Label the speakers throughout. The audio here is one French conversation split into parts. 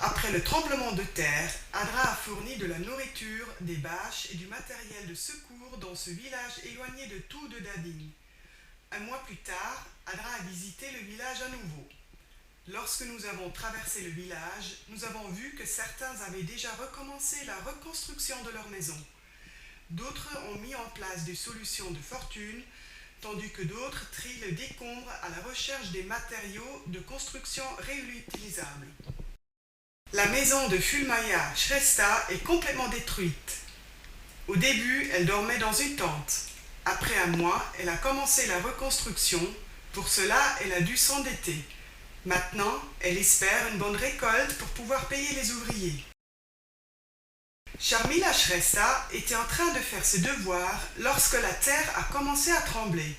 Speaker 1: après le tremblement de terre, Adra a fourni de la nourriture, des bâches et du matériel de secours dans ce village éloigné de tout de Dadin. Un mois plus tard, Adra a visité le village à nouveau. Lorsque nous avons traversé le village, nous avons vu que certains avaient déjà recommencé la reconstruction de leur maison. D'autres ont mis en place des solutions de fortune, tandis que d'autres trient le décombre à la recherche des matériaux de construction réutilisables. La maison de Fulmaya Shrestha est complètement détruite. Au début, elle dormait dans une tente. Après un mois, elle a commencé la reconstruction. Pour cela, elle a dû s'endetter. Maintenant, elle espère une bonne récolte pour pouvoir payer les ouvriers. Sharmila Shrestha était en train de faire ses devoirs lorsque la terre a commencé à trembler.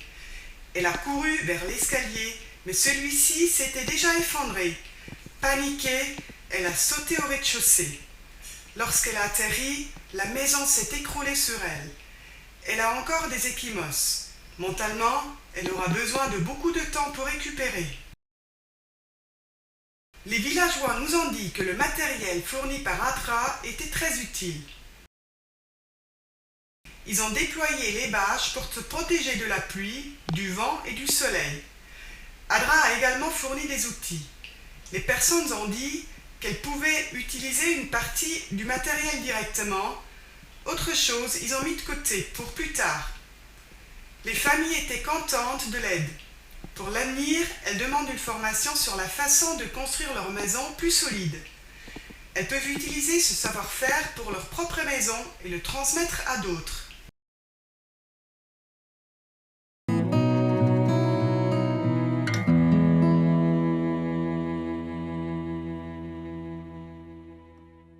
Speaker 1: Elle a couru vers l'escalier, mais celui-ci s'était déjà effondré. Paniquée, elle a sauté au rez-de-chaussée. Lorsqu'elle a atterri, la maison s'est écroulée sur elle. Elle a encore des ecchymoses. Mentalement, elle aura besoin de beaucoup de temps pour récupérer. Les villageois nous ont dit que le matériel fourni par Adra était très utile. Ils ont déployé les bâches pour se protéger de la pluie, du vent et du soleil. Adra a également fourni des outils. Les personnes ont dit qu'elles pouvaient utiliser une partie du matériel directement. Autre chose, ils ont mis de côté pour plus tard. Les familles étaient contentes de l'aide. Pour l'avenir, elles demandent une formation sur la façon de construire leur maison plus solide. Elles peuvent utiliser ce savoir-faire pour leur propre maison et le transmettre à d'autres.